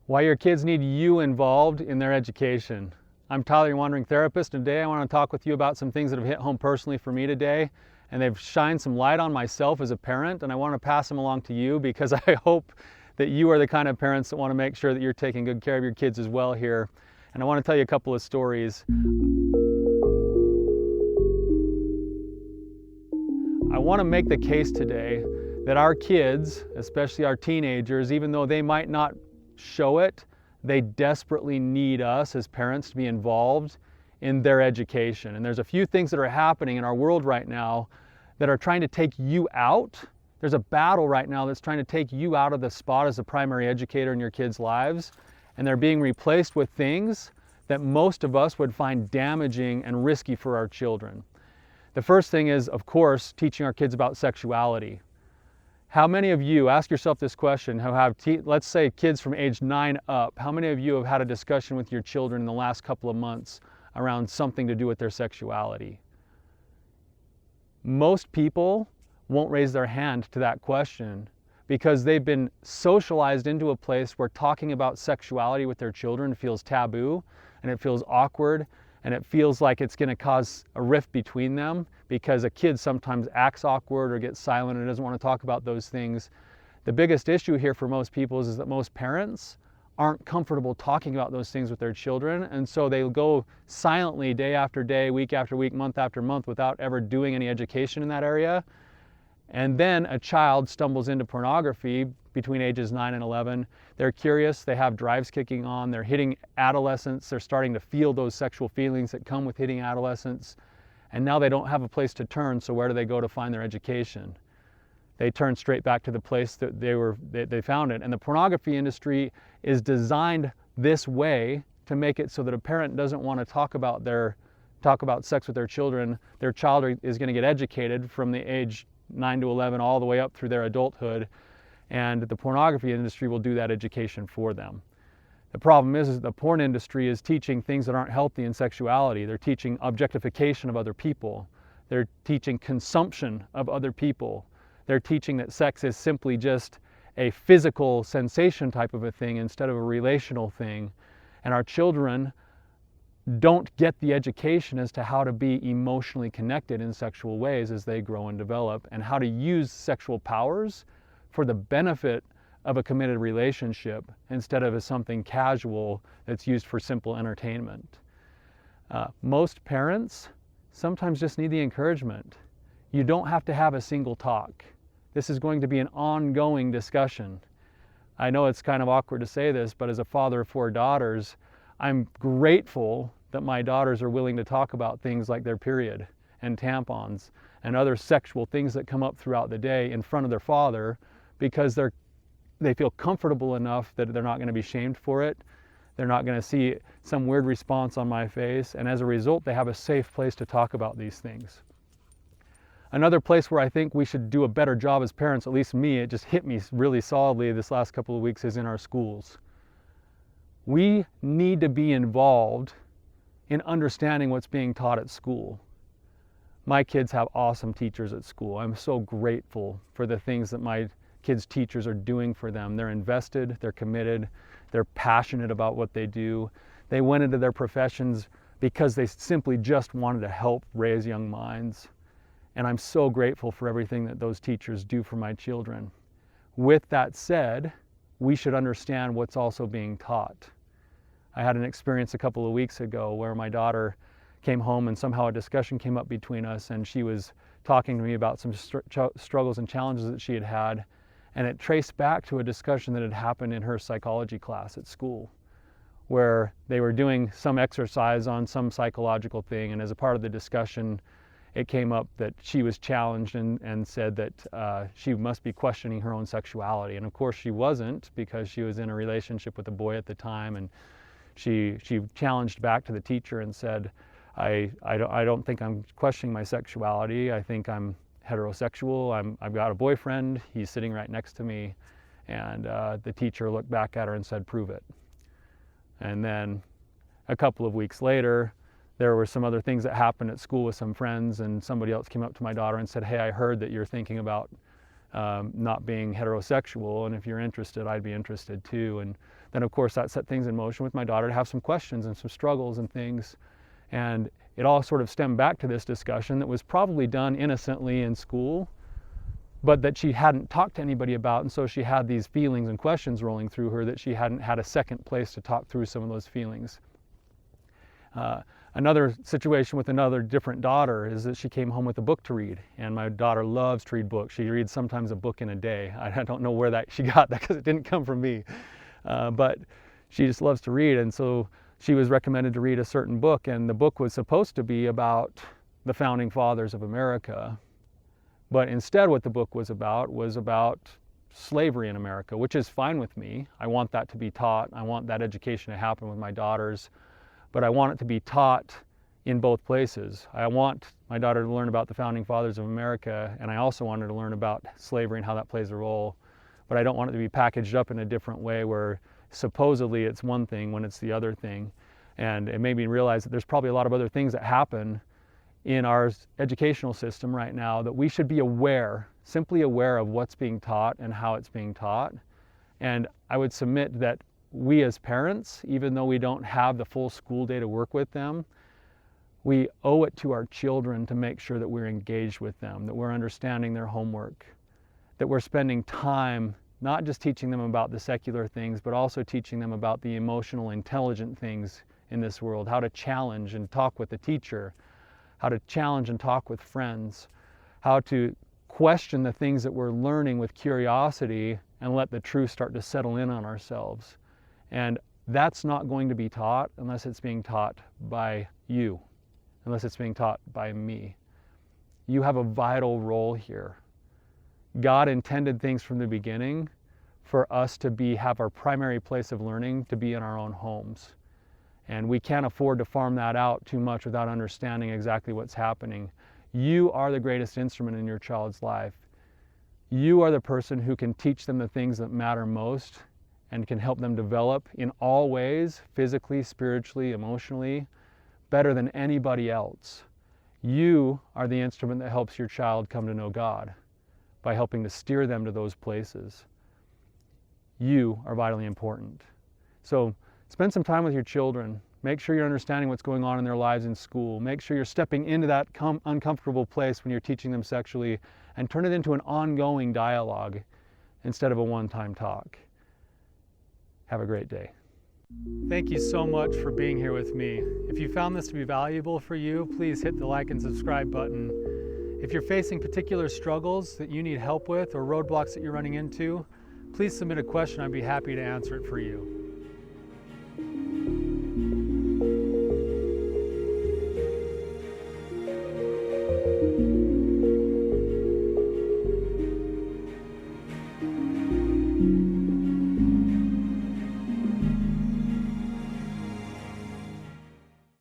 Why your kids need you involved in their education. I'm Tyler, your Wandering Therapist, and today I want to talk with you about some things that have hit home personally for me today, and they've shined some light on myself as a parent, and I want to pass them along to you because I hope that you are the kind of parents that want to make sure that you're taking good care of your kids as well here. And I want to tell you a couple of stories. I want to make the case today that our kids, especially our teenagers, even though they might not show it, they desperately need us as parents to be involved in their education. And there's a few things that are happening in our world right now that are trying to take you out. There's a battle right now that's trying to take you out of the spot as a primary educator in your kids' lives, and they're being replaced with things that most of us would find damaging and risky for our children. The first thing is, of course, teaching our kids about sexuality. How many of you, ask yourself this question, who have, let's say, kids from age 9 up, how many of you have had a discussion with your children in the last couple of months around something to do with their sexuality? Most people won't raise their hand to that question because they've been socialized into a place where talking about sexuality with their children feels taboo, and it feels awkward, and it feels like it's going to cause a rift between them because a kid sometimes acts awkward or gets silent and doesn't want to talk about those things. The biggest issue here for most people is that most parents aren't comfortable talking about those things with their children, and so they go silently day after day, week after week, month after month without ever doing any education in that area. And then a child stumbles into pornography between ages 9 and 11. They're curious, they have drives kicking on, they're hitting adolescence, they're starting to feel those sexual feelings that come with hitting adolescence, and now they don't have a place to turn, so where do they go to find their education? They turn straight back to the place that they found it. And the pornography industry is designed this way to make it so that a parent doesn't want to talk about sex with their children. Their child is going to get educated from the age 9 to 11 all the way up through their adulthood, and the pornography industry will do that education for them. The problem is the porn industry is teaching things that aren't healthy in sexuality. They're teaching objectification of other people. They're teaching consumption of other people. They're teaching that sex is simply just a physical sensation type of a thing instead of a relational thing. And our children don't get the education as to how to be emotionally connected in sexual ways as they grow and develop, and how to use sexual powers for the benefit of a committed relationship instead of as something casual that's used for simple entertainment. Most parents sometimes just need the encouragement. You don't have to have a single talk. This is going to be an ongoing discussion. I know it's kind of awkward to say this, but as a father of 4 daughters, I'm grateful that my daughters are willing to talk about things like their period and tampons and other sexual things that come up throughout the day in front of their father, because they feel comfortable enough that they're not going to be shamed for it. They're not going to see some weird response on my face, and as a result, they have a safe place to talk about these things. Another place where I think we should do a better job as parents, at least me, it just hit me really solidly this last couple of weeks, is in our schools. We need to be involved in understanding what's being taught at school. My kids have awesome teachers at school. I'm so grateful for the things that my kids' teachers are doing for them. They're invested, they're committed, they're passionate about what they do. They went into their professions because they simply just wanted to help raise young minds. And I'm so grateful for everything that those teachers do for my children. With that said, we should understand what's also being taught. I had an experience a couple of weeks ago where my daughter came home and somehow a discussion came up between us, and she was talking to me about some struggles and challenges that she had had, and it traced back to a discussion that had happened in her psychology class at school, where they were doing some exercise on some psychological thing, and as a part of the discussion it came up that she was challenged and said that she must be questioning her own sexuality. And of course she wasn't, because she was in a relationship with a boy at the time, and she challenged back to the teacher and said, I don't think I'm questioning my sexuality. I think I'm heterosexual. I've got a boyfriend. He's sitting right next to me. And the teacher looked back at her and said, prove it. And then a couple of weeks later, there were some other things that happened at school with some friends, and somebody else came up to my daughter and said, hey, I heard that you're thinking about not being heterosexual, and if you're interested, I'd be interested too. And then of course that set things in motion with my daughter to have some questions and some struggles and things. And it all sort of stemmed back to this discussion that was probably done innocently in school, but that she hadn't talked to anybody about, and so she had these feelings and questions rolling through her that she hadn't had a second place to talk through some of those feelings. Another situation with another different daughter is that she came home with a book to read, and my daughter loves to read books. She reads sometimes a book in a day. I don't know where she got that because it didn't come from me, but she just loves to read, and so she was recommended to read a certain book, and the book was supposed to be about the founding fathers of America, but instead what the book was about slavery in America, which is fine with me. I want that to be taught. I want that education to happen with my daughters. But I want it to be taught in both places. I want my daughter to learn about the founding fathers of America, and I also want her to learn about slavery and how that plays a role. But I don't want it to be packaged up in a different way where supposedly it's one thing when it's the other thing. And it made me realize that there's probably a lot of other things that happen in our educational system right now that we should be aware, simply aware of what's being taught and how it's being taught. And I would submit that we as parents, even though we don't have the full school day to work with them, we owe it to our children to make sure that we're engaged with them, that we're understanding their homework, that we're spending time not just teaching them about the secular things, but also teaching them about the emotional, intelligent things in this world, how to challenge and talk with the teacher, how to challenge and talk with friends, how to question the things that we're learning with curiosity and let the truth start to settle in on ourselves. And that's not going to be taught unless it's being taught by you, unless it's being taught by me. You have a vital role here. God intended things from the beginning for us to have our primary place of learning to be in our own homes. And we can't afford to farm that out too much without understanding exactly what's happening. You are the greatest instrument in your child's life. You are the person who can teach them the things that matter most and can help them develop in all ways, physically, spiritually, emotionally, better than anybody else. You are the instrument that helps your child come to know God by helping to steer them to those places. You are vitally important. So spend some time with your children. Make sure you're understanding what's going on in their lives in school. Make sure you're stepping into that uncomfortable place when you're teaching them sexually, and turn it into an ongoing dialogue instead of a one-time talk. Have a great day. Thank you so much for being here with me. If you found this to be valuable for you, please hit the like and subscribe button. If you're facing particular struggles that you need help with or roadblocks that you're running into, please submit a question. I'd be happy to answer it for you.